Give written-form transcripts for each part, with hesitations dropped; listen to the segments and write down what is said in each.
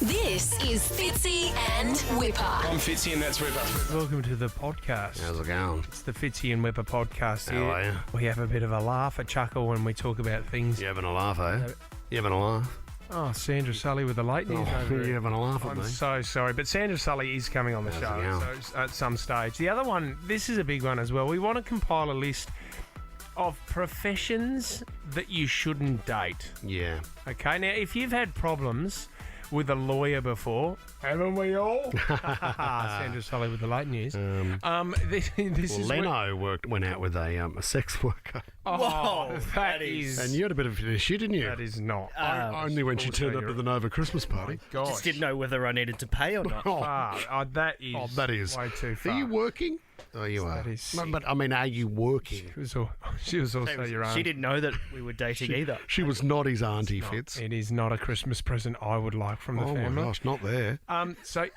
This is Fitzy and Wippa. I'm Fitzy and that's Wippa. Welcome to the podcast. How's it going? It's the Fitzy and Wippa podcast here. How are you? We have a bit of a laugh, a chuckle when we talk about things. You having a laugh, eh? You having a laugh? Oh, Sandra Sully with the late news over You there. having a laugh at I'm me? so sorry, but Sandra Sully is coming on the How's it show going? so at some stage. The other one, this is a big one as well. We want to compile a list of professions that you shouldn't date. Yeah. Okay, now if you've had problems with a lawyer before, haven't we all? Sandra Sully with the late news. This is Leno went out with a sex worker. Oh, that is. And you had a bit of an issue, didn't you? That is not. Only when she turned up to the Nova Christmas party. Gosh. Just didn't know whether I needed to pay or not. That is. Oh, that is. way too far. Are you working? Oh, you are. That is No, but I mean, are you working? She was also your aunt. She didn't know that we were dating either. She was not his auntie, Fitz. It is not a Christmas present I would like from the Oh family. my gosh, not there. So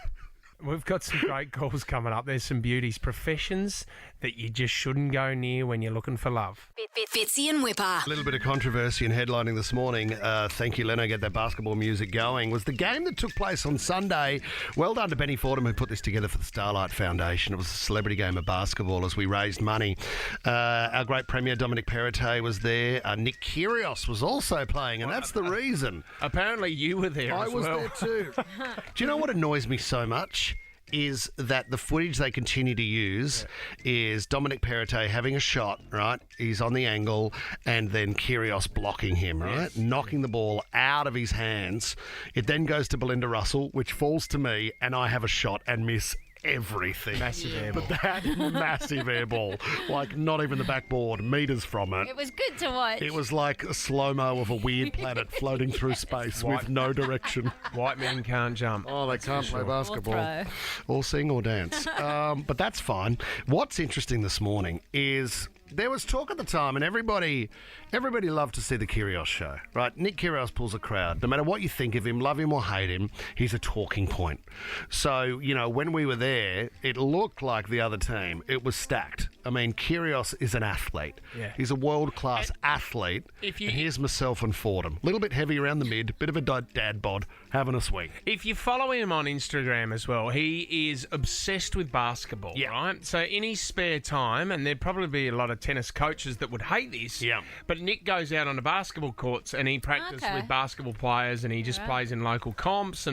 we've got some great calls coming up. There's some beauties, professions that you just shouldn't go near when you're looking for love. Fitzy and Wippa. A little bit of controversy and headlining this morning. Thank you, Leno. Get that basketball music going. Was the game that took place on Sunday. Well done to Benny Fordham, who put this together for the Starlight Foundation. It was a celebrity game of basketball as we raised money. Our great Premier Dominic Perrottet was there. Nick Kyrgios was also playing, and that's the reason. Apparently you were there I as was well. there too. Do you know what annoys me so much? Is that the footage they continue to use is Dominic Perrottet having a shot, right? He's on the angle, and then Kyrgios blocking him, right? Knocking the ball out of his hands. It then goes to Belinda Russell, which falls to me, and I have a shot and miss everything. Massive air ball. But that massive air ball, like not even the backboard, meters from it. It was good to watch. It was like a slow-mo of a weird planet floating through space with no direction. White men can't jump. Oh, they can't play basketball. throw. Or sing or dance. But that's fine. What's interesting this morning is there was talk at the time, and everybody loved to see the Kyrgios show, right? Nick Kyrgios pulls a crowd. No matter what you think of him, love him or hate him, he's a talking point. So, when we were there, it looked like the other team. It was stacked. I mean, Kyrgios is an athlete. Yeah. He's a world-class athlete. And here's myself and Fordham. A little bit heavy around the mid, bit of a dad bod, having a swing. If you follow him on Instagram as well, he is obsessed with basketball, right? So in his spare time, and there'd probably be a lot of tennis coaches that would hate this, but Nick goes out on the basketball courts and he practices with basketball players and he just plays in local comps,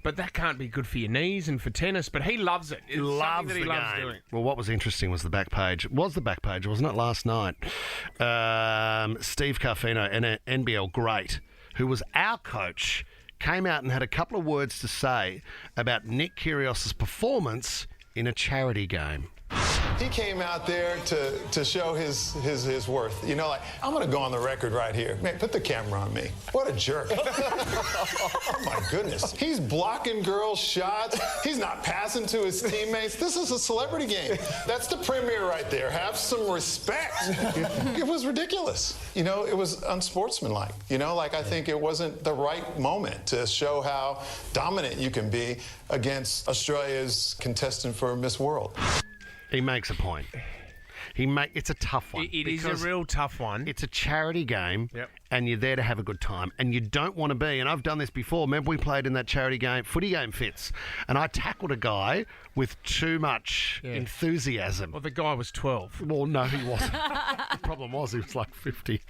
but that can't be good for your knees and for tennis, but he loves it. It's Loves something that he the loves game. doing. Well, what was interesting was the back page. It was the back page, wasn't it, last night? Steve Carfino, an NBL great, who was our coach, came out and had a couple of words to say about Nick Kyrgios' performance in a charity game. He came out there to show his worth. I'm going to go on the record right here. Man, put the camera on me. What a jerk. Oh, my goodness. He's blocking girls' shots. He's not passing to his teammates. This is a celebrity game. That's the premier right there. Have some respect. It was ridiculous. It was unsportsmanlike. I think it wasn't the right moment to show how dominant you can be against Australia's contestant for Miss World. He makes a point. It's a tough one. It is a real tough one. It's a charity game, and you're there to have a good time, and you don't want to be. And I've done this before. Remember, we played in that charity game, footy game, Fitz, and I tackled a guy with too much enthusiasm. Well, the guy was 12. Well, no, he wasn't. The problem was he was like 50,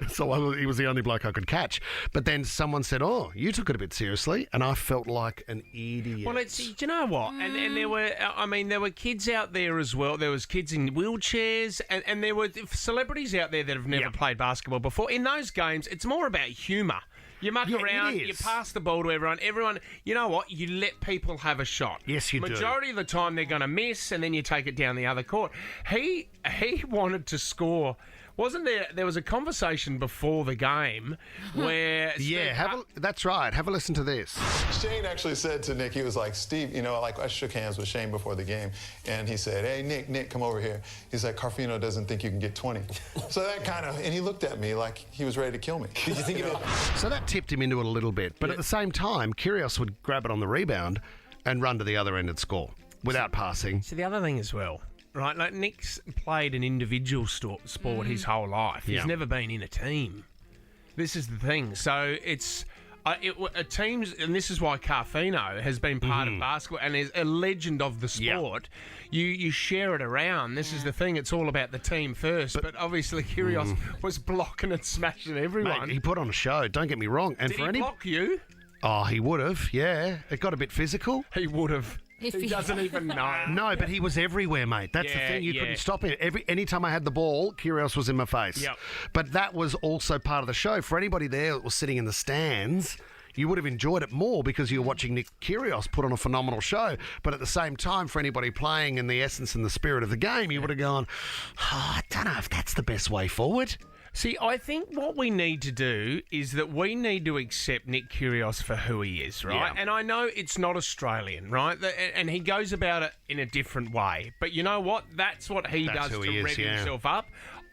so he was the only bloke I could catch. But then someone said, "Oh, you took it a bit seriously," and I felt like an idiot. Well, do you know what? And there were kids out there as well. There was kids in wheelchairs, and there were celebrities out there that have never played basketball before. In those games, it's more about humour. You muck around, you pass the ball to everyone. Everyone, you know what? You let people have a shot. Yes, you do. Majority of the time, they're going to miss, and then you take it down the other court. He wanted to score. Wasn't there? There was a conversation before the game where that's right. Have a listen to this. Shane actually said to Nick, he was like, Steve, I shook hands with Shane before the game, and he said, hey, Nick, come over here. He's like, Carfino doesn't think you can get 20. So that and he looked at me like he was ready to kill me. Did you think of it? So that tipped him into it a little bit. But at the same time, Kyrgios would grab it on the rebound and run to the other end and score without passing. So the other thing as well, right? Like Nick's played an individual sport his whole life. He's never been in a team. This is the thing. So it's Teams, and this is why Carfino has been part of basketball and is a legend of the sport. You share it around. This is the thing. It's all about the team first. But obviously, Kyrgios was blocking and smashing everyone. Mate, he put on a show. Don't get me wrong. And Did he block you? Oh, he would have. Yeah, it got a bit physical. He would have. He doesn't even know. No, but he was everywhere, mate. That's the thing. You couldn't stop him. Anytime I had the ball, Kyrgios was in my face. Yep. But that was also part of the show. For anybody there that was sitting in the stands, you would have enjoyed it more because you were watching Nick Kyrgios put on a phenomenal show. But at the same time, for anybody playing in the essence and the spirit of the game, you would have gone, I don't know if that's the best way forward. See, I think what we need to do is that we need to accept Nick Kyrgios for who he is, right? Yeah. And I know it's not Australian, right? And he goes about it in a different way. But you know what? That's what he does to rev himself up.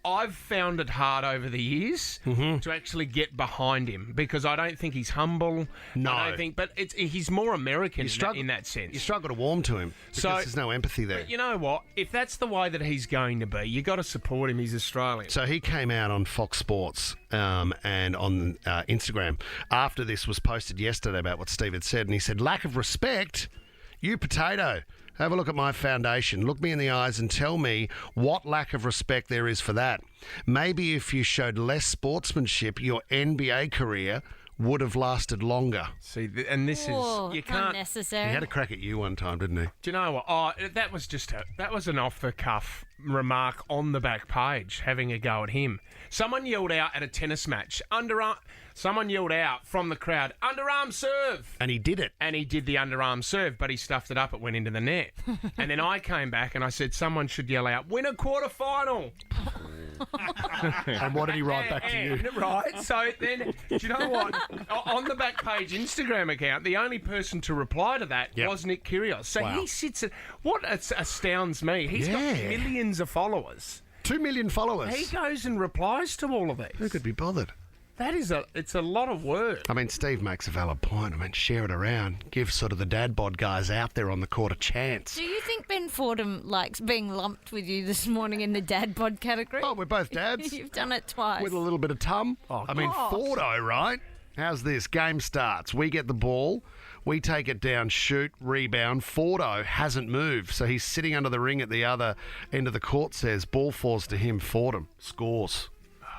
I've found it hard over the years to actually get behind him because I don't think he's humble. No. I don't think, but he's more American in that sense. You struggle to warm to him because there's no empathy there. But you know what? If that's the way that he's going to be, you got to support him. He's Australian. So he came out on Fox Sports and on Instagram after this was posted yesterday about what Steve had said, and he said, lack of respect, you potato. Have a look at my foundation. Look me in the eyes and tell me what lack of respect there is for that. Maybe if you showed less sportsmanship, your NBA career would have lasted longer. See, and this is you can't. Unnecessary. He had a crack at you one time, didn't he? Do you know what? Oh, that was an off the cuff remark on the back page, having a go at him. Someone yelled out at a tennis match, someone yelled out from the crowd, underarm serve. And he did it. And he did the underarm serve, but he stuffed it up. It went into the net. And then I came back and I said, someone should yell out, win a quarterfinal. And what did he write back to you? Right. So then, do you know what? On the back page Instagram account, the only person to reply to that was Nick Kyrgios. So he sits at, what astounds me, he's got millions of followers. 2 million followers. He goes and replies to all of these. Who could be bothered? It's a lot of work. I mean, Steve makes a valid point. I mean, share it around. Give sort of the dad bod guys out there on the court a chance. Do you think Ben Fordham likes being lumped with you this morning in the dad bod category? Oh, we're both dads. You've done it twice. With a little bit of tum. I mean, Fordo, right? How's this? Game starts. We get the ball. We take it down, shoot, rebound. Fordo hasn't moved, so he's sitting under the ring at the other end of the court, says. Ball falls to him. Fordham scores.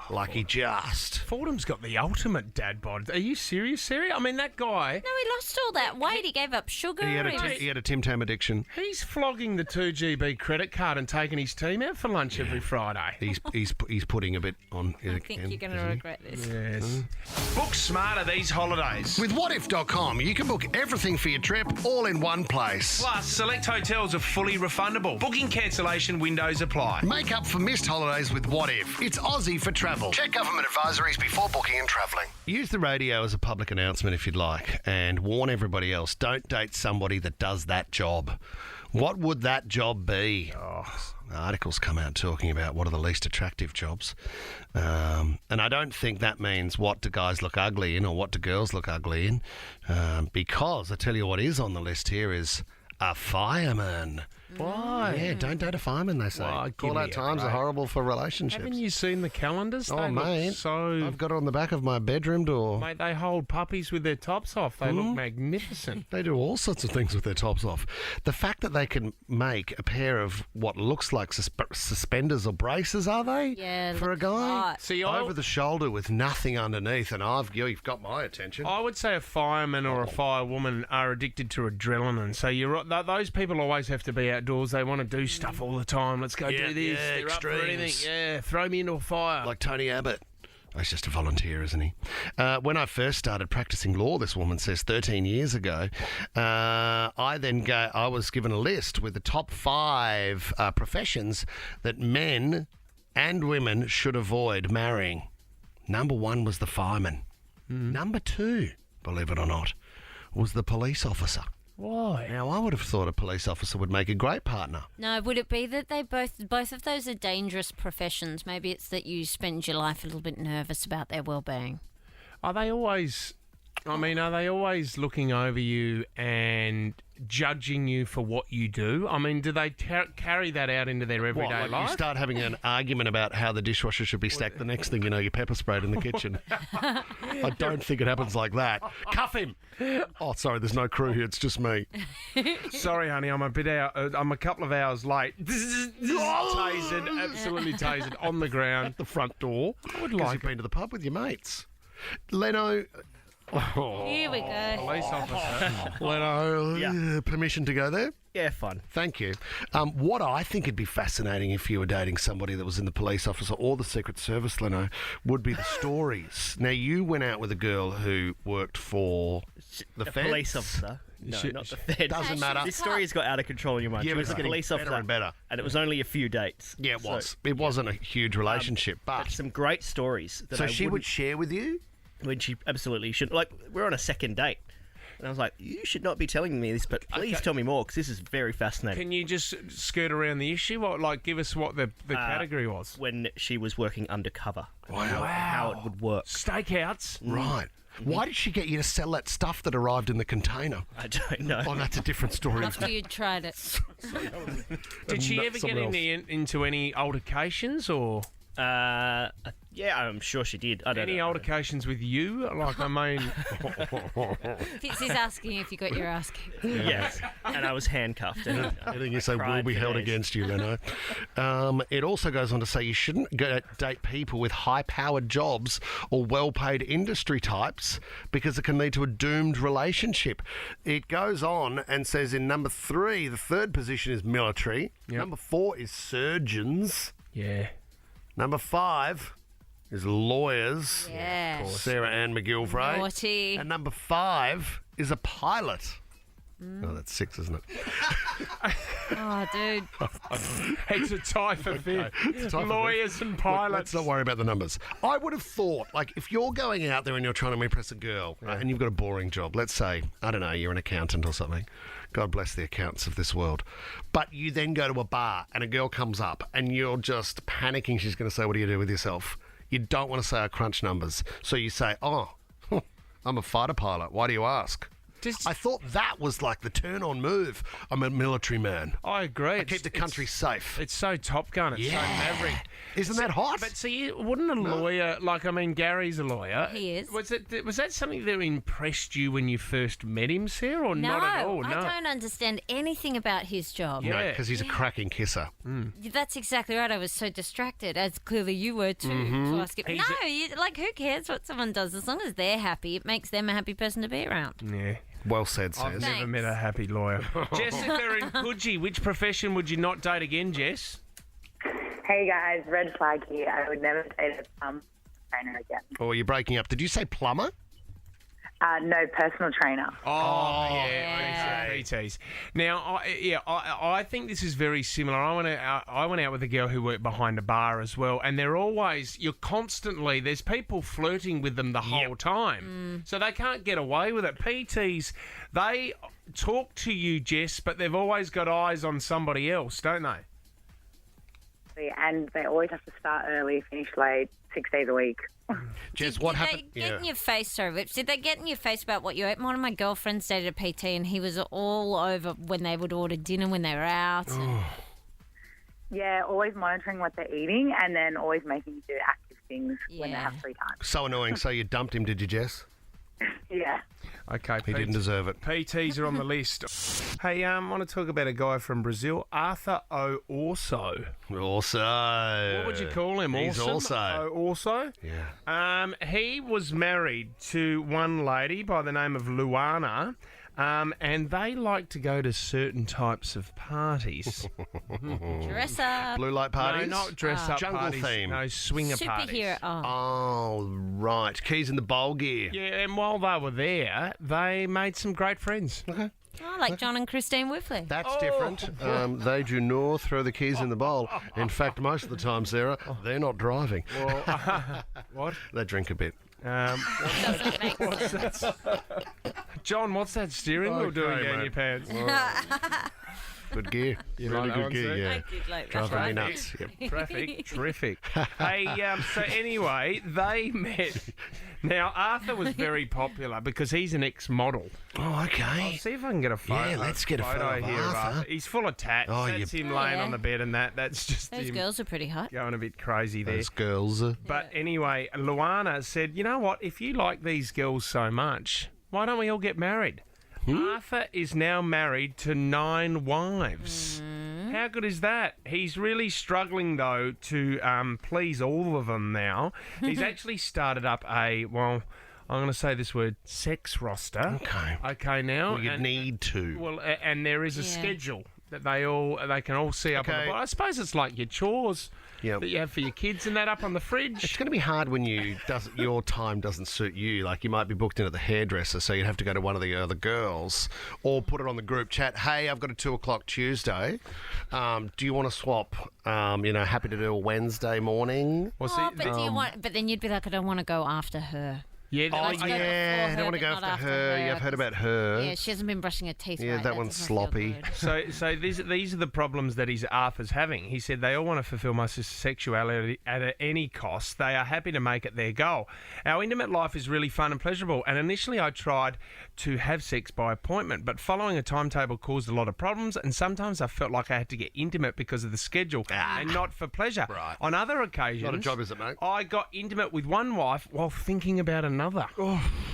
Lucky just. Fordham's got the ultimate dad bod. Are you serious, Sarah? I mean, that guy... No, he lost all that weight. He gave up sugar. He had a Tim Tam addiction. He's flogging the 2GB credit card and taking his team out for lunch every Friday. He's putting a bit on it I think you're going to regret this. Yes. Book smarter these holidays. With whatif.com, you can book everything for your trip all in one place. Plus, select hotels are fully refundable. Booking cancellation windows apply. Make up for missed holidays with What If. It's Aussie for travel. Check government advisories before booking and travelling. Use the radio as a public announcement if you'd like and warn everybody else. Don't date somebody that does that job. What would that job be? Articles come out talking about what are the least attractive jobs. And I don't think that means what do guys look ugly in or what do girls look ugly in. Because I tell you what is on the list here is a fireman. Why? Yeah, don't date a fireman, they say. Why, give Call me out a times are break. horrible for relationships. Haven't you seen the calendars? Oh, They look mate. So... I've got it on the back of my bedroom door. Mate, they hold puppies with their tops off. They look magnificent. They do all sorts of things with their tops off. The fact that they can make a pair of what looks like suspenders or braces, are they? Yeah, For a look guy? hot. See, Over the shoulder with nothing underneath, and you've got my attention. I would say a fireman or a firewoman are addicted to adrenaline. So you're right. Those people always have to be outdoors. They want to do stuff all the time. Let's go do this. yeah, They're up for extremes. anything. Yeah, throw me into a fire. Like Tony Abbott. Oh, he's just a volunteer, isn't he? When I first started practicing law, this woman says 13 years ago, I was given a list with the top 5 professions that men and women should avoid marrying. Number 1 was the fireman. Number 2, believe it or not, was the police officer. Why? Now, I would have thought a police officer would make a great partner. No, would it be that they both of those are dangerous professions? Maybe it's that you spend your life a little bit nervous about their well-being. Are they always I mean, are they always looking over you and judging you for what you do? I mean, do they carry that out into their everyday Like life? you start having an argument about how the dishwasher should be stacked. The next thing you know, you're pepper sprayed in the kitchen. I don't think it happens like that. Cuff him! Oh, sorry, there's no crew here. It's just me. Sorry, honey, I'm a bit out. I'm a couple of hours late. Tasered, absolutely tasered on the ground. The front door. I would 'Cause like you've been to the pub with your mates. Leno. Here we go. police officer. Leno, permission to go there? Yeah, fun. Thank you. What I think would be fascinating if you were dating somebody that was in the police officer or the Secret Service, Leno, would be the stories. Now, you went out with a girl who worked for the A feds. police officer. No, Shit. not the Fed. Doesn't matter. This story has got out of control in your mind. Yeah, She but was it's a getting police better officer, and better. and it was only a few dates. Yeah, it So, was. It wasn't a huge relationship, but but... some great stories. That So I she would wouldn't- share with you? when she absolutely shouldn't. Like, we're on a second date. And I was like, you should not be telling me this, but please tell me more, because this is very fascinating. Can you just skirt around the issue? Give us what the category was. When she was working undercover. Wow. How it would work. Stakeouts. Right. Why did she get you to sell that stuff that arrived in the container? I don't know. Oh, that's a different story. After you tried it. Did she ever get Someone into any altercations or Yeah, I'm sure she did. I don't any know. altercations with you? I mean, Fitzy's asking if you got your ass kicked. Yes. And I was handcuffed. And, Anything you say will cried be for held days. against you, Leno. It also goes on to say you shouldn't date people with high-powered jobs or well-paid industry types because it can lead to a doomed relationship. It goes on and says in number 3, the third position is military. Yep. Number 4 is surgeons. yeah. Number 5 is lawyers. Yeah. Sarah Ann McGilvray. Naughty. And number 5 is a pilot. Oh, that's 6, isn't it? Oh, dude. It's a tie for fifth. It's a tie for Lawyers and pilots. Let's not worry about the numbers. I would have thought, like, if you're going out there and you're trying to impress a girl and you've got a boring job, let's say, I don't know, you're an accountant or something. God bless the accountants of this world. But you then go to a bar and a girl comes up and you're just panicking. She's going to say, what do you do with yourself? You don't want to say I crunch numbers. So you say, oh, I'm a fighter pilot. Why do you ask? I thought that was like the turn-on move. I'm a military man. I agree. I keep the country safe. It's so Top Gun. It's so maverick. Isn't that hot? But see, wouldn't a lawyer, Gary's a lawyer. He is. Was that something that impressed you when you first met him, Sarah, or not at all? I don't understand anything about his job. Yeah. No, because he's a cracking kisser. That's exactly right. I was so distracted, as clearly you were too, to ask it. He's Who cares what someone does? As long as they're happy, it makes them a happy person to be around. Yeah. Well said, I've says. never met a happy lawyer. Jessica in Coogee, which profession would you not date again, Jess? Hey guys, red flag here. I would never date a trainer again. Oh, you're breaking up. Did you say plumber? No, personal trainer. Oh, yeah. PTs. Now, I think this is very similar. I went out with a girl who worked behind a bar as well, and there's people flirting with them the whole time. So they can't get away with it. PTs, they talk to you, Jess, but they've always got eyes on somebody else, don't they? And they always have to start early, finish late, 6 days a week. Jess, what Did happened? they get in your face, sorry, Vips, did they get in your face about what you ate? One of my girlfriends dated a PT and he was all over when they would order dinner when they were out. Yeah, always monitoring what they're eating and then always making you do active things when they have free time. So annoying. So you dumped him, did you, Jess? Yeah. Okay, He didn't deserve it. PTs are on the list. Hey, I want to talk about a guy from Brazil, Arthur O. Orso. Also. What would you call him? He's Awesome? also. O. Orso? Yeah. He was married to one lady by the name of Luana, and they like to go to certain types of parties. Dress up. Blue light parties? No, not dress-up Jungle parties. theme. No, swinger parties. Superhero. Oh. Oh, right. Keys in the bowl gear. Yeah, and while they were there, they made some great friends. Okay. Oh, like John and Christine Whiffley. That's different. They do not throw the keys in the bowl. In fact, most of the time, Sarah, they're not driving. Well, what? They drink a bit. What's that? John, what's that steering wheel doing Okay, down mate. your pants? Good gear. You really like that good one, gear, Sue? yeah. I did like that. Driving me one. nuts. Yep. Traffic, terrific. Hey, so anyway, they met. Now, Arthur was very popular because he's an ex-model. Oh, I'll okay. see if I can get a photo. Yeah, let's get a photo of here Arthur. He's full of tats. Oh, That's you- him Oh, laying yeah. on the bed and that's just Those him girls are pretty hot. going a bit crazy there. Those girls. But anyway, Luana said, you know what, if you like these girls so much, why don't we all get married? Arthur is now married to 9 wives. How good is that? He's really struggling, though, to please all of them now. He's actually started up a, well, I'm going to say this word, sex roster. Okay. Okay, now. Well, you and- need to. Well, and there is a Yeah. schedule that they can all see up on the Okay. board. I suppose it's like your chores Yep. that you have for your kids and that up on the fridge. It's going to be hard when your time doesn't suit you. Like, you might be booked in at the hairdresser, so you'd have to go to one of the other girls, or put it on the group chat. Hey, I've got a 2:00 Tuesday. Do you want to swap? Happy to do a Wednesday morning. Well, Oh, but do you want? But then you'd be like, I don't want to go after her. yeah, Oh, Let's go before yeah. I her, don't want to but go not after after her. her, Yeah, I've heard 'cause- about her. Yeah, she hasn't been brushing her teeth. Yeah, right. that one's doesn't feel sloppy. good. So these are the problems that Arthur's having. He said they all want to fulfil my sister's sexuality at any cost. They are happy to make it their goal. Our intimate life is really fun and pleasurable. And initially I tried to have sex by appointment, but following a timetable caused a lot of problems. And sometimes I felt like I had to get intimate because of the schedule and not for pleasure. Right. On other occasions, Not a job, is it, mate? I got intimate with one wife while thinking about another.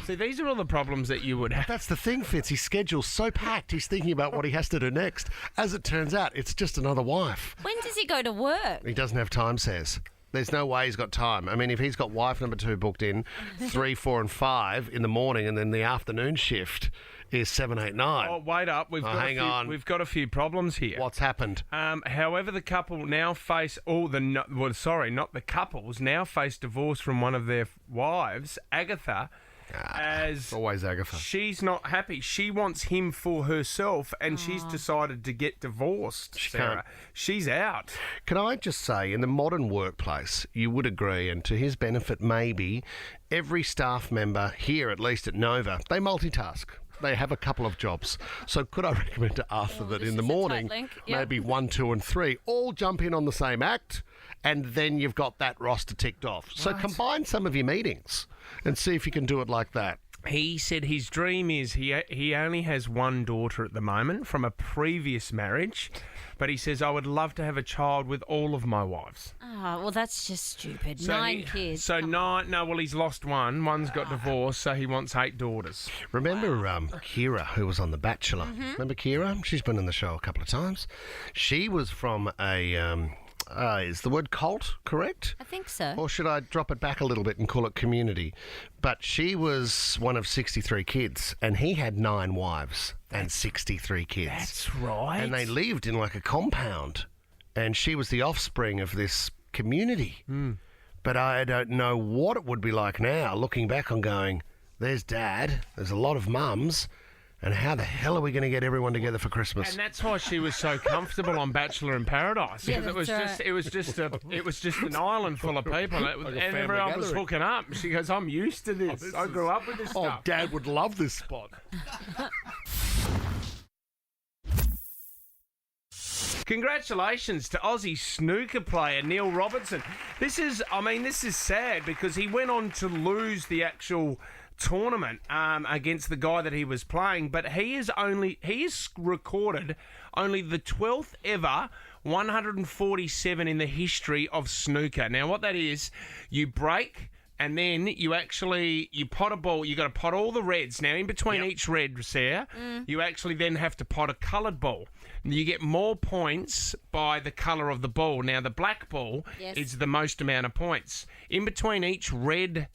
See, these are all the problems that you would have. That's the thing, Fitz. His schedule's so packed, he's thinking about what he has to do next. As it turns out, it's just another wife. When does he go to work? He doesn't have time, says. There's no way he's got time. I mean, if he's got wife number 2 booked in 3, 4 and 5 in the morning, and then the afternoon shift is 7, 8, 9. Oh, wait up. hang on. We've got a few problems here. What's happened? However, the couple now face not the couples now face divorce from one of their wives, Agatha, as Always Agatha. she's not happy. She wants him for herself, and she's decided to get divorced. Sarah, can't. she's out. Can I just say, in the modern workplace, you would agree, and to his benefit maybe, every staff member here, at least at Nova, they multitask. They have a couple of jobs. So could I recommend to Arthur that this in the is a tight morning, link. Yep. maybe 1, 2 and 3, all jump in on the same act, and then you've got that roster ticked off. So combine some of your meetings and see if you can do it like that. He said his dream is he only has one daughter at the moment from a previous marriage, but he says, I would love to have a child with all of my wives. Oh, well, that's just stupid. So 9 kids. So he's lost one. One's got divorced, so he wants 8 daughters. Remember Kira, who was on The Bachelor? Remember Kira? She's been in the show a couple of times. She was from a... is the word cult correct? I think so. Or should I drop it back a little bit and call it community? But she was one of 63 kids, and he had 9 wives and 63 kids. That's right. And they lived in like a compound, and she was the offspring of this community. But I don't know what it would be like now, looking back on going, there's Dad, there's a lot of mums, and how the hell are we going to get everyone together for Christmas? And that's why she was so comfortable on Bachelor in Paradise, Yeah, because that's it was just an island full of people, and everyone was hooking up. She goes, "I'm used to this. I grew up with this Oh, stuff." Dad would love this spot. Congratulations to Aussie snooker player Neil Robertson. This is sad because he went on to lose the actual tournament against the guy that he was playing, but he has recorded only the 12th ever 147 in the history of snooker. Now, what that is, you break. And then you pot a ball. You got to pot all the reds. Now, in between each red, Sarah, you actually then have to pot a coloured ball. You get more points by the colour of the ball. Now, the black ball is the most amount of points. In between each red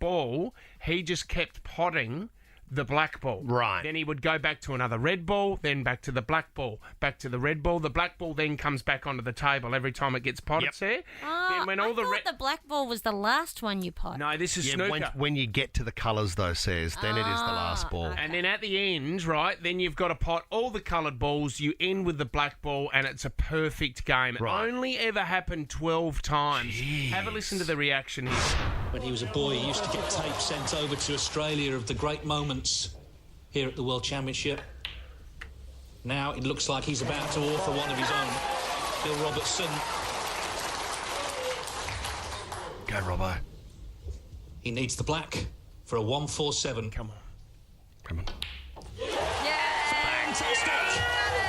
ball, he just kept potting the black ball. Right. Then he would go back to another red ball, then back to the black ball, back to the red ball. The black ball then comes back onto the table every time it gets potted, Sarah. Then when all I thought the black ball was the last one you pot. No, this is snooker. When you get to the colours, though, says, then it is the last ball. And then at the end, right, then you've got to pot all the coloured balls. You end with the black ball, and it's a perfect game. It Right. only ever happened 12 times. Have a listen to the reaction here. When he was a boy, he used to get tapes sent over to Australia of the great moments here at the World Championship. Now it looks like he's about to offer one of his own. Bill Robertson. Go, Robbo. He needs the black for a 147. Come on. Come on. Fantastic.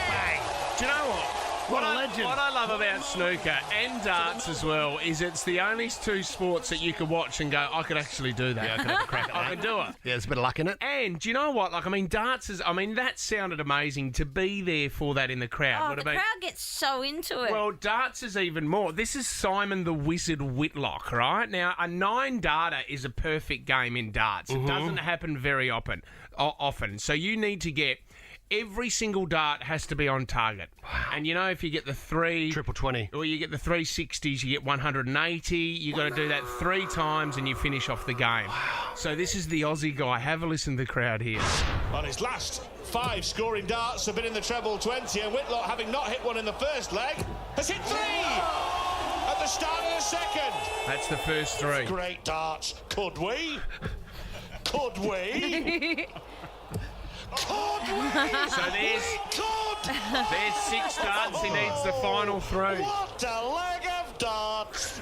Bang. Do you know what? What a legend. What I love about snooker and darts as well is it's the only two sports that you can watch and go, I could actually do that. Yeah, I could have a crack at I that. could do it. Yeah, there's a bit of luck in it. And do you know what? Darts is... that sounded amazing to be there for that in the crowd. Oh, Would the have been- crowd gets so into it. Well, darts is even more. This is Simon the Wizard Whitlock, right? Now, a 9-darter is a perfect game in darts. It doesn't happen very often. So you need to get... Every single dart has to be on target. Wow. And, if you get the 3... Triple 20. Or you get the 360s, you get 180. You got to do that 3 times and you finish off the game. Wow. So this is the Aussie guy. Have a listen to the crowd here. On his last 5 scoring darts have been in the treble 20, and Whitlock, having not hit one in the first leg, has hit 3 at the start of the second. That's the first 3. Great darts. Could we? Could we? Could we? So there's 6 darts. He needs the final 3. What a leg of darts.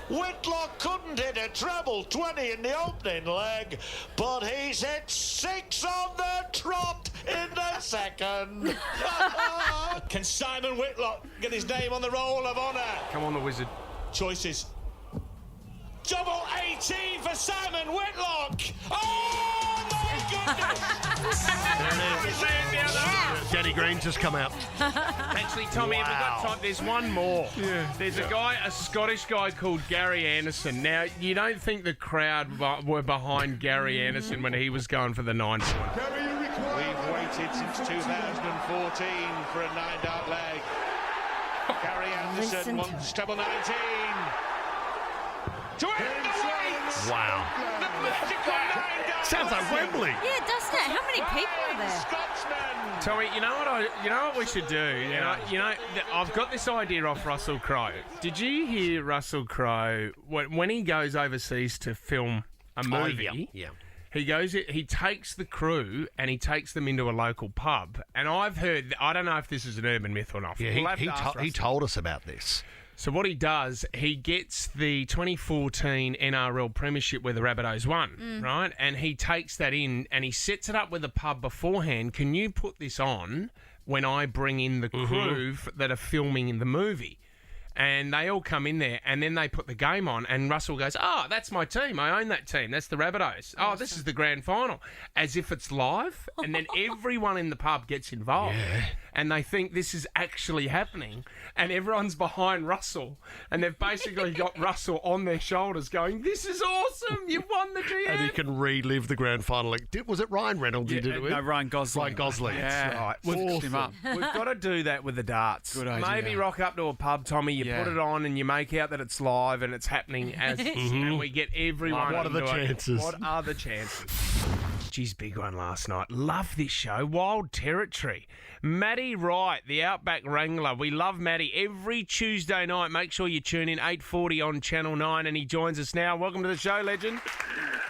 Whitlock couldn't hit a treble 20 in the opening leg, but he's hit 6 on the trot in the second. Can Simon Whitlock get his name on the roll of honour? Come on, the Wizard. Choices. Double 18 for Simon Whitlock. Oh, my goodness. Danny Green's just come out. Actually, Tommy, have we got time? There's one more. Yeah. There's a Scottish guy called Gary Anderson. Now, you don't think the crowd were behind Gary Anderson when he was going for the 9 point? We've waited since 2014 for a 9-dart leg. Gary Anderson wants treble 19. To end the wait! Wow. The magical 9-dart Sounds like leg. Wembley. yeah, doesn't it? How many people are there? Scotsman. Tommy, you know what we should do? I've got this idea off Russell Crowe. Did you hear Russell Crowe when he goes overseas to film a movie? Yeah. He takes the crew and he takes them into a local pub. And I've heard, I don't know if this is an urban myth or not. Yeah, We'll have to ask he Russell. told us about this. So what he does, he gets the 2014 NRL Premiership where the Rabbitohs won, right? And he takes that in and he sets it up with the pub beforehand. Can you put this on when I bring in the crew that are filming in the movie? And they all come in there, and then they put the game on, and Russell goes, oh, that's my team. I own that team. That's the Rabbitohs. Oh, this is the grand final. As if it's live, and then everyone in the pub gets involved. Yeah. And they think this is actually happening, and everyone's behind Russell, and they've basically got Russell on their shoulders going, this is awesome, you've won the GM. And he can relive the grand final. Was it Ryan Reynolds who did it with? No, Ryan Gosling. Ryan Gosling. Yeah. Right. Fixed him up. We've got to do that with the darts. Good idea. Maybe rock up to a pub, Tommy, you Yeah. put it on and you make out that it's live and it's happening as and we get everyone What are the into it. chances? What are the chances? Geez, big one last night. Love this show. Wild Territory. Matt Wright, the Outback Wrangler. We love Matty every Tuesday night. Make sure you tune in 8:40 on Channel 9 and he joins us now. Welcome to the show, legend.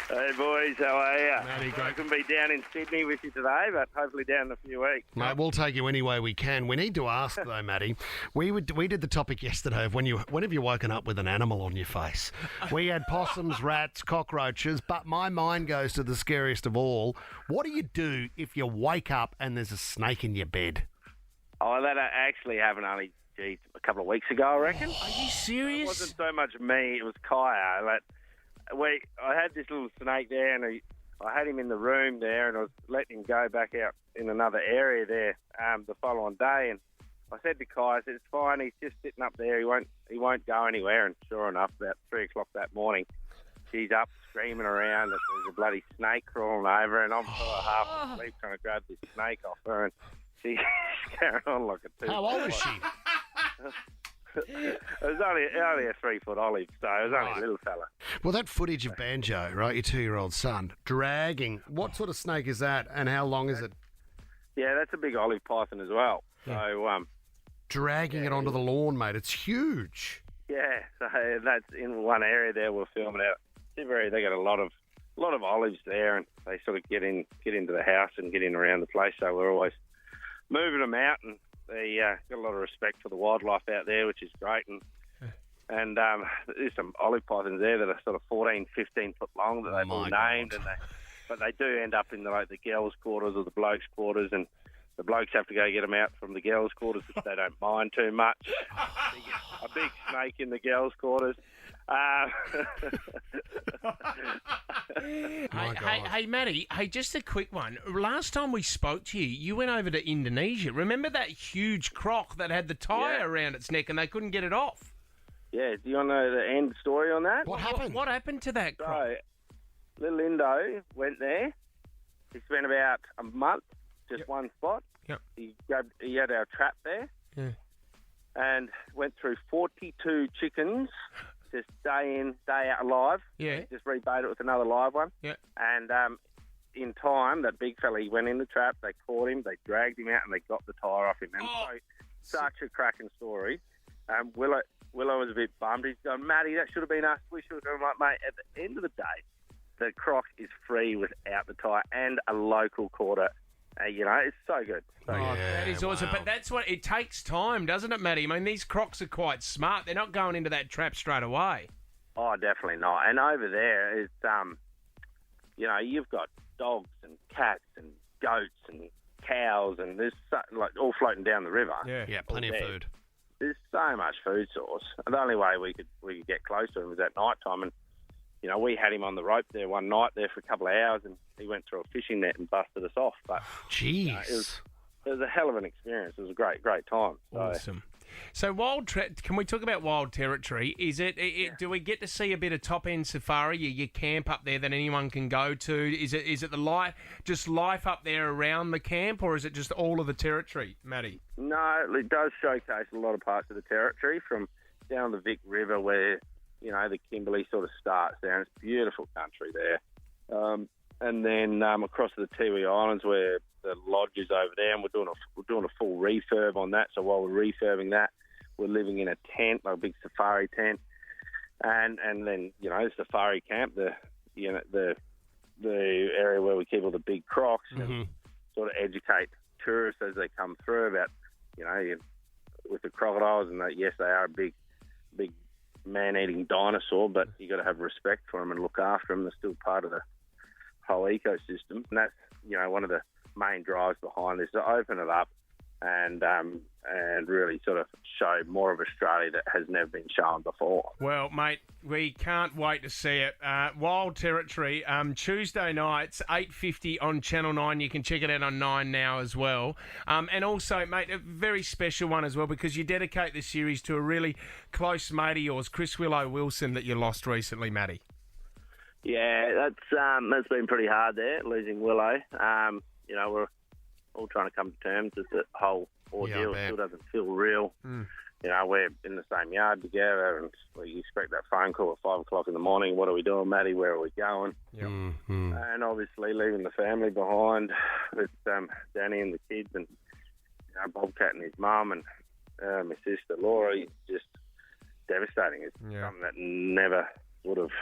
Hey boys, how are you? Matty, great. I can be down in Sydney with you today, but hopefully down in a few weeks. Mate, we'll take you any way we can. We need to ask, though, Matty. We did the topic yesterday of whenever you're woken up with an animal on your face. We had possums, rats, cockroaches, but my mind goes to the scariest of all. What do you do if you wake up and there's a snake in your bed? Oh, that actually happened only, a couple of weeks ago, I reckon. Are you serious? It wasn't so much me, it was Kaya. I had this little snake there, and I had him in the room there, and I was letting him go back out in another area there the following day. And I said to Kai, I said, it's fine, he's just sitting up there, he won't go anywhere. And sure enough, about 3 o'clock that morning, she's up screaming around that there's a bloody snake crawling over, and I'm sort of half asleep trying to grab this snake off her, and she's carrying on like a 2. How old is she? It was only a 3-foot olive, so it was only a little fella. Well, that footage of Banjo, right, your 2-year-old son, dragging, what sort of snake is that and how long is it? Yeah, that's a big olive python as well. Yeah. So, dragging it onto the lawn, mate. It's huge. yeah, so that's in one area there we're filming out. They got a lot of olives there, and they sort of get into the house and get in around the place. So we're always moving them out, and they got a lot of respect for the wildlife out there, which is great. And there's some olive pythons there that are sort of 14, 15 foot long that they've all named, but they do end up in the girls' quarters or the blokes' quarters, and the blokes have to go get them out from the girls' quarters, which they don't mind too much. A big snake in the girls' quarters. Hey, Matty, just a quick one. Last time we spoke to you, you went over to Indonesia. Remember that huge croc that had the tyre around its neck and they couldn't get it off? Yeah, do you want to know the end story on that? What happened? What happened to that croc? So, little Indo went there. He spent about a month, just one spot. Yep. He had our trap there. Yeah. And went through 42 chickens, just day in, day out alive. Yeah. Just rebait it with another live one. Yeah. And in time, that big fella, he went in the trap, they caught him, they dragged him out, and they got the tyre off him. And so, such a cracking story. Willow was a bit bummed. He's going, Matty, that should have been us. We should have gone, mate. At the end of the day, the croc is free without the tyre and a local quarter. It's so good. That is awesome. But that's what it takes time, doesn't it, Matty? I mean, these crocs are quite smart. They're not going into that trap straight away. Oh, definitely not. And over there, it's you've got dogs and cats and goats and cows, and there's all floating down the river. Yeah, plenty of food. There's so much food source. And the only way we could get close to him was at night time. And we had him on the rope there one night there for a couple of hours, and he went through a fishing net and busted us off. But jeez, it was a hell of an experience. It was a great time. Awesome. So can we talk about wild territory? Is it do we get to see a bit of top end safari? You camp up there that anyone can go to? Is it the life up there around the camp, or is it just all of the territory, Matty? No, it does showcase a lot of parts of the territory, from down the Vic River where the Kimberley sort of starts there, and it's beautiful country there. And then across to the Tiwi Islands where the lodge is over there, and we're doing a full refurb on that. So while we're refurbing that, we're living in a tent, like a big safari tent, and then the safari camp, the area where we keep all the big crocs, and sort of educate tourists as they come through about with the crocodiles, and that yes, they are a big man-eating dinosaur, but you got to have respect for them and look after them. They're still part of the whole ecosystem, and that's one of the main drives behind this, to open it up and really sort of show more of Australia that has never been shown before. Well, mate, we can't wait to see it. Wild Territory, Tuesday nights, 8:50 on Channel 9. You can check it out on 9 now as well. And also, mate, a very special one as well, because you dedicate this series to a really close mate of yours, Chris Willow Wilson, that you lost recently, Matty. Yeah, that's been pretty hard there, losing Willow. We're all trying to come to terms with the whole ordeal. It still doesn't feel real. We're in the same yard together, and we expect that phone call at 5 o'clock in the morning. What are we doing, Matty? Where are we going? Yep. And obviously leaving the family behind with Danny and the kids, and Bobcat and his mum, and my sister Laura. It's just devastating. It's something that never would have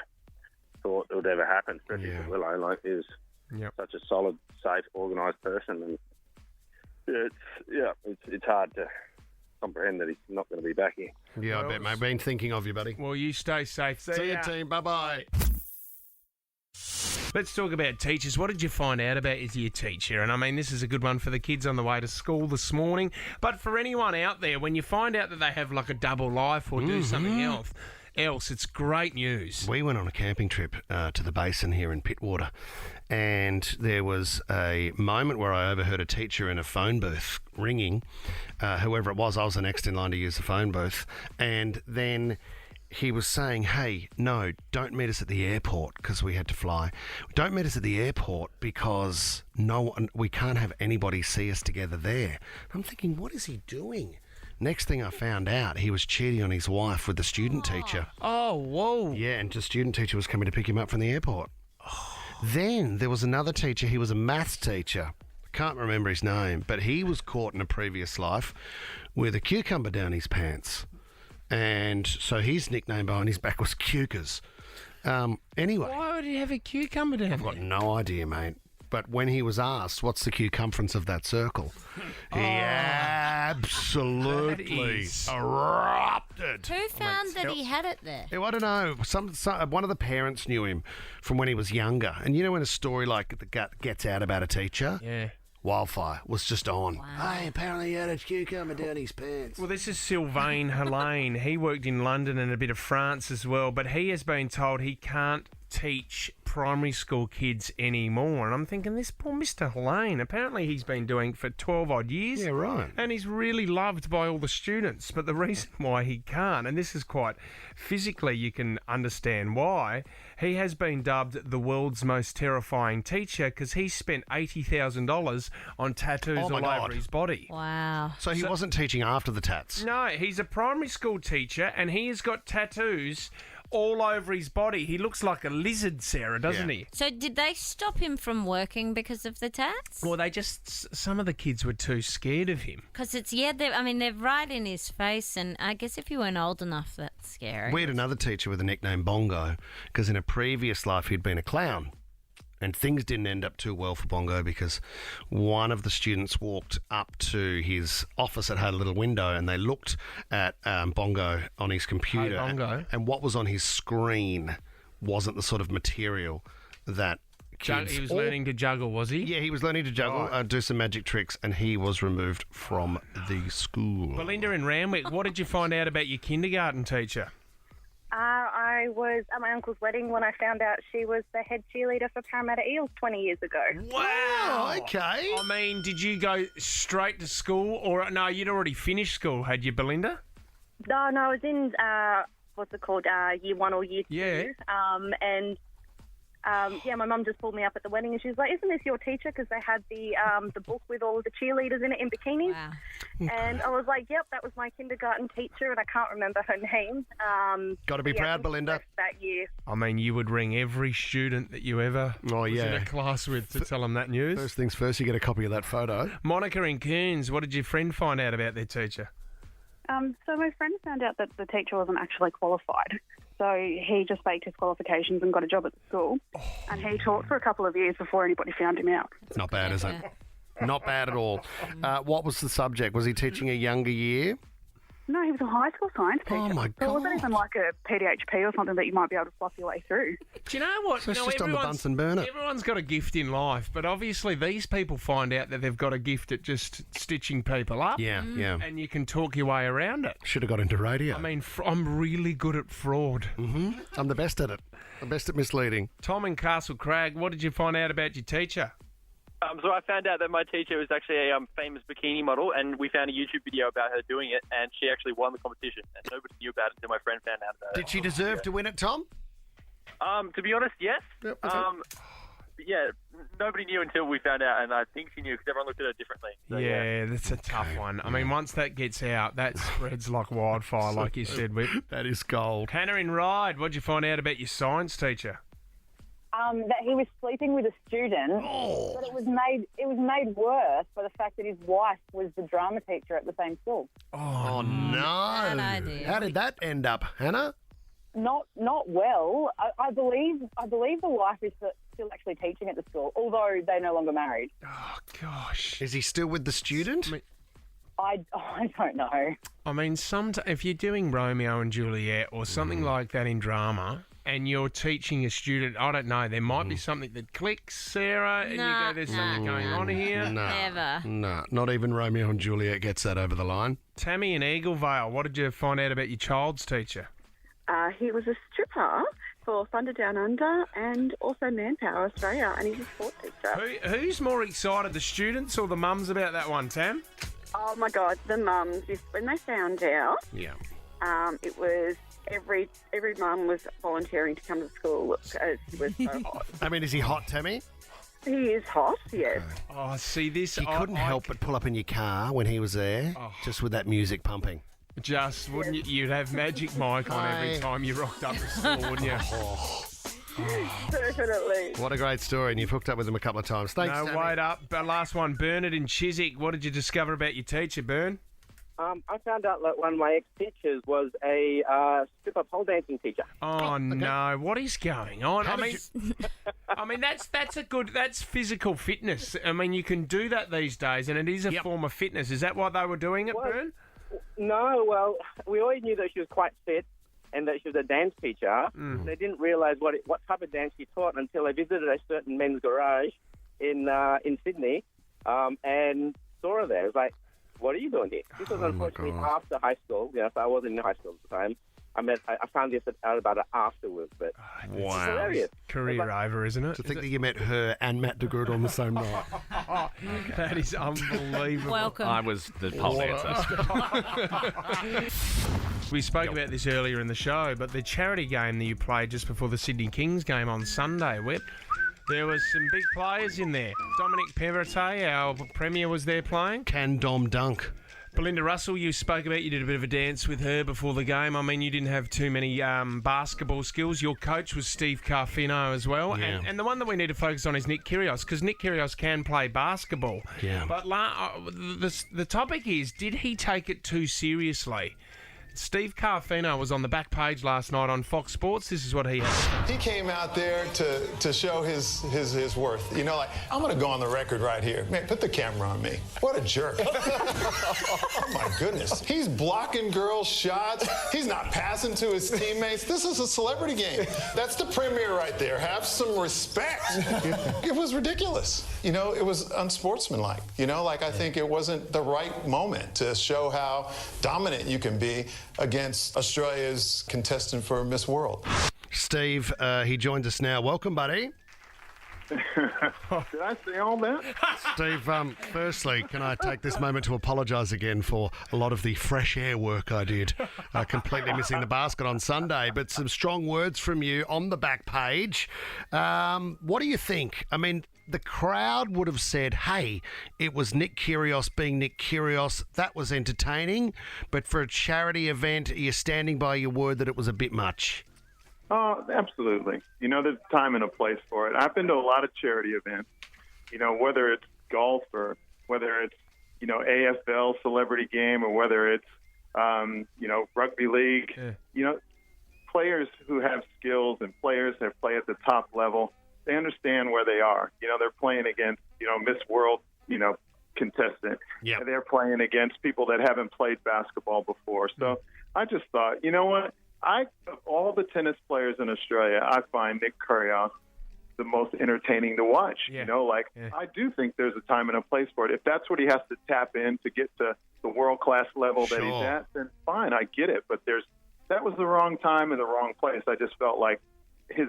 thought it would ever happen, especially for Willow. Like, he was such a solid, safe, organised person, and it's hard to comprehend that he's not going to be back here. Yeah, I bet, mate. Been thinking of you, buddy. Well, you stay safe. See you, team. Bye-bye. Let's talk about teachers. What did you find out about your teacher? And I mean, this is a good one for the kids on the way to school this morning. But for anyone out there, when you find out that they have like a double life or do something else, it's great news. We went on a camping trip to the basin here in Pittwater, and there was a moment where I overheard a teacher in a phone booth ringing, whoever it was. I was the next in line to use the phone booth, and then he was saying, hey, no, don't meet us at the airport, because we had to fly. Don't meet us at the airport because we can't have anybody see us together there. I'm thinking, what is he doing? Next thing I found out, he was cheating on his wife with the student teacher. Oh, whoa. Yeah, and the student teacher was coming to pick him up from the airport. Then there was another teacher. He was a maths teacher. I can't remember his name, but he was caught in a previous life with a cucumber down his pants. And so his nickname behind his back was Cukers. Anyway. Why would he have a cucumber down I've got no idea, mate. but when he was asked what's the circumference of that circle, he absolutely erupted. Who found that he had it there? I don't know. One of the parents knew him from when he was younger. And you know when a story like that gets out about a teacher? Yeah. Wildfire was just on. Hey, apparently he had a cucumber down his pants. Well, this is Sylvain Helene. He worked in London and a bit of France as well, but he has been told he can't teach primary school kids anymore. And I'm thinking, this poor Mr. Helene, apparently he's been doing it for 12 odd years. Yeah, right. And he's really loved by all the students. But the reason why he can't, and this is quite physically, you can understand why, he has been dubbed the world's most terrifying teacher because he spent $80,000 on tattoos all over his body. Wow. So he wasn't teaching after the tats? No, he's a primary school teacher and he has got tattoos all over his body. He looks like a lizard, Sarah, doesn't he? So did they stop him from working because of the tats? Well, some of the kids were too scared of him. Because they're right in his face, and I guess if you weren't old enough, that's scary. We had another teacher with the nickname Bongo because in a previous life he'd been a clown. And things didn't end up too well for Bongo because one of the students walked up to his office that had a little window and they looked at Bongo on his computer. Hey, Bongo. And what was on his screen wasn't the sort of material that kids... He was learning to juggle, was he? Yeah, he was learning to juggle, do some magic tricks, and he was removed from the school. Belinda in Randwick, what did you find out about your kindergarten teacher? I was at my uncle's wedding when I found out she was the head cheerleader for Parramatta Eels 20 years ago. Wow! Okay. I mean, did you go straight to school, or no? You'd already finished school, had you, Belinda? No, I was in what's it called, year 1 or year 2. Yeah. My mum just pulled me up at the wedding and she was like, "Isn't this your teacher?" Because they had the book with all of the cheerleaders in it in bikinis. Wow. And I was like, "Yep, that was my kindergarten teacher," and I can't remember her name. Got to be proud, Belinda. That year. I mean, you would ring every student that you ever was in a class with to tell them that news. First things first, you get a copy of that photo. Monica in Kearns, what did your friend find out about their teacher? So my friend found out that the teacher wasn't actually qualified. So he just faked his qualifications and got a job at the school. And he taught for a couple of years before anybody found him out. Not bad, is it? Not bad at all. What was the subject? Was he teaching a younger year? No, he was a high school science teacher. Oh, my God. So it wasn't even like a PDHP or something that you might be able to fluff your way through. Do you know what? So it's just on the Bunsen burner. Everyone's got a gift in life, but obviously these people find out that they've got a gift at just stitching people up. Yeah, yeah. And you can talk your way around it. Should have got into radio. I mean, I'm really good at fraud. Mm-hmm. I'm the best at it. The best at misleading. Tom in Castle Crag, what did you find out about your teacher? So I found out that my teacher was actually a famous bikini model, and we found a YouTube video about her doing it, and she actually won the competition, and nobody knew about it until my friend found out about it. Did she deserve to win it, Tom? To be honest, yes. Yep, okay. Yeah, nobody knew until we found out, and I think she knew because everyone looked at her differently. So, yeah, that's a tough one. I mean, once that gets out, that spreads like wildfire, like you said, Whip. That is gold. Hannah in Ryde, what did you find out about your science teacher? That he was sleeping with a student, but it was made worse by the fact that his wife was the drama teacher at the same school. Oh no! Bad idea. How did that end up, Hannah? Not well. I believe the wife is still actually teaching at the school, although they're no longer married. Oh gosh! Is he still with the student? I don't know. I mean, if you're doing Romeo and Juliet or something like that in drama, and you're teaching a student, I don't know, there might be something that clicks, Sarah, and you go, there's something going on here. Never. No, not even Romeo and Juliet gets that over the line. Tammy in Eaglevale, what did you find out about your child's teacher? He was a stripper for Thunder Down Under and also Manpower Australia, and he's a sport teacher. Who's more excited, the students or the mums about that one, Tam? Oh my God, the mums! When they found out, it was every mum was volunteering to come to school because he was so hot. I mean, is he hot, Tammy? He is hot, yes. Oh, see this. You couldn't help but pull up in your car when he was there, just with that music pumping. Just wouldn't you? You'd have Magic Mike on every time you rocked up to school, wouldn't you? Definitely. What a great story, and you've hooked up with him a couple of times. Thanks, No, Tammy. wait up. Last one, Bernard in Chiswick. What did you discover about your teacher, Bern? I found out that one of my ex-teachers was a strip-up pole dancing teacher. Oh no! What is going on? I mean, that's physical fitness. I mean, you can do that these days, and it is a form of fitness. Is that why they were doing it, Bern? No, well, we always knew that she was quite fit and that she was a dance teacher. They didn't realise what type of dance she taught until they visited a certain men's garage in Sydney and saw her there. It was like, what are you doing here? This was unfortunately after high school. Yes, I wasn't in high school at the time. I found this out about it afterwards, but it's hilarious. Career over, isn't it? To think that you met her and Matt de Groot on the same night. That is unbelievable. Welcome. I was the pole dancer. We spoke about this earlier in the show, but the charity game that you played just before the Sydney Kings game on Sunday, Whip, there was some big players in there. Dominic Perrottet, our Premier, was there playing. Can Dom dunk? Belinda Russell, you spoke about, you did a bit of a dance with her before the game. I mean, you didn't have too many basketball skills. Your coach was Steve Carfino as well. Yeah. And the one that we need to focus on is Nick Kyrgios, because Nick Kyrgios can play basketball. Yeah. But the topic is, did he take it too seriously? Steve Carfino was on the back page last night on Fox Sports. This is what he had. He came out there to show his worth. You know, like, I'm going to go on the record right here. Man, put the camera on me. What a jerk. Oh, my goodness. He's blocking girls' shots. He's not passing to his teammates. This is a celebrity game. That's the premier right there. Have some respect. It was ridiculous. You know, it was unsportsmanlike. You know, like, I think it wasn't the right moment to show how dominant you can be against Australia's contestant for Miss World. Steve, he joins us now. Welcome, buddy. Did I say all that? Steve, firstly, can I take this moment to apologise again for a lot of the fresh air work I did, completely missing the basket on Sunday, but some strong words from you on the back page. What do you think? I mean, the crowd would have said, hey, it was Nick Kyrgios being Nick Kyrgios. That was entertaining. But for a charity event, are you standing by your word that it was a bit much? Oh, absolutely. You know, there's a time and a place for it. I've been to a lot of charity events, you know, whether it's golf or whether it's, you know, AFL celebrity game or whether it's, you know, rugby league. Yeah. You know, players who have skills and players that play at the top level, they understand where they are. You know, they're playing against, you know, Miss World, you know, contestant. Yeah. They're playing against people that haven't played basketball before. So I just thought, you know what? Of all the tennis players in Australia, I find Nick Kyrgios the most entertaining to watch. Yeah. You know, like, I do think there's a time and a place for it. If that's what he has to tap in to get to the world-class level that he's at, then fine, I get it. But that was the wrong time and the wrong place. I just felt like his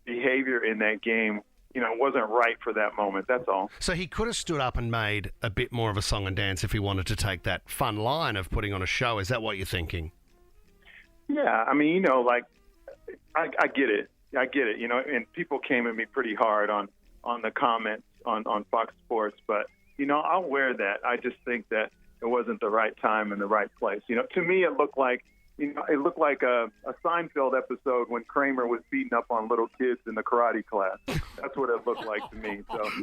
behavior in that game, you know, wasn't right for that moment. That's all. So he could have stood up and made a bit more of a song and dance if he wanted to take that fun line of putting on a show. Is that what you're thinking? Yeah, I mean, you know, like, I get it. I get it, you know, and people came at me pretty hard on the comments on Fox Sports, but, you know, I'll wear that. I just think that it wasn't the right time and the right place. You know, to me, it looked like a Seinfeld episode when Kramer was beating up on little kids in the karate class. That's what it looked like to me.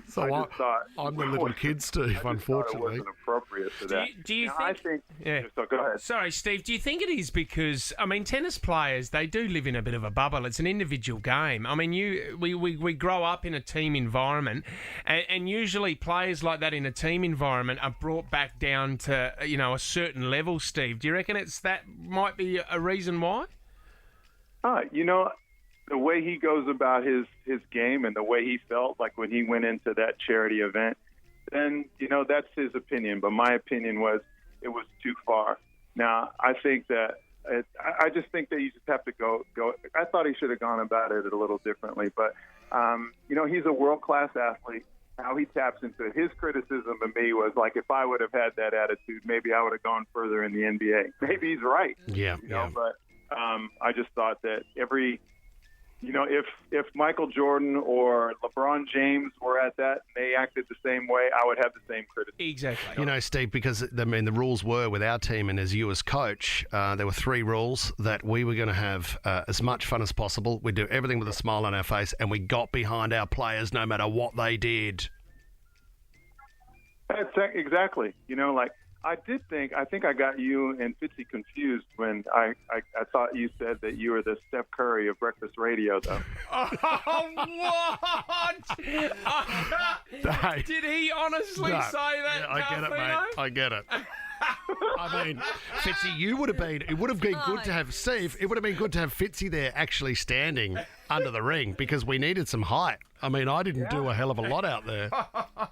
So I just thought I'm the little kid, Steve, unfortunately. It wasn't appropriate for that. Do you think? I think. Yeah. So go ahead. Sorry, Steve. Do you think it is because, I mean, tennis players, they do live in a bit of a bubble. It's an individual game. I mean, we grow up in a team environment, and usually players like that in a team environment are brought back down to, you know, a certain level. Steve, do you reckon that might be a reason why? You know, the way he goes about his game and the way he felt like when he went into that charity event, then, you know, that's his opinion. But my opinion was it was too far. Now, I think that I just think that you just have to go. I thought he should have gone about it a little differently. But, you know, he's a world-class athlete. How he taps into it. His criticism of me was like, if I would have had that attitude, maybe I would have gone further in the NBA. Maybe he's right. Yeah. You know, but I just thought that if Michael Jordan or LeBron James were at that and they acted the same way, I would have the same criticism. Exactly. You know, Steve, because, I mean, the rules were with our team and as you as coach, there were 3 rules that we were going to have as much fun as possible. We'd do everything with a smile on our face and we got behind our players no matter what they did. That's exactly. You know, like, I think I got you and Fitzy confused when I thought you said that you were the Steph Curry of breakfast radio, though. Oh, what? Did he honestly say that? Yeah, I get it, mate. I get it. I mean, Fitzy, it would have been good to have Steve. It would have been good to have Fitzy there actually standing under the ring because we needed some height. I mean, I didn't do a hell of a lot out there.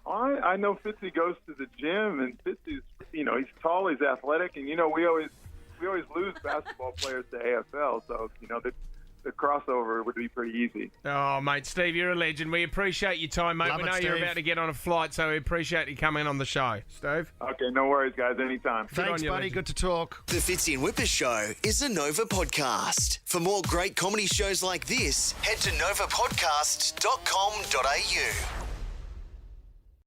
I know Fitzy goes to the gym, and Fitzy's, he's tall, he's athletic, and we always lose basketball players to AFL, so the crossover would be pretty easy. Oh, mate, Steve, you're a legend. We appreciate your time, mate. Love we it, know you're Steve. about to get on a flight, so we appreciate you coming on the show. Steve? Okay, no worries, guys. Anytime. Thanks, you, buddy. legend. Good to talk. The Fitzy and Wippa Show is a Nova podcast. For more great comedy shows like this, head to novapodcast.com.au.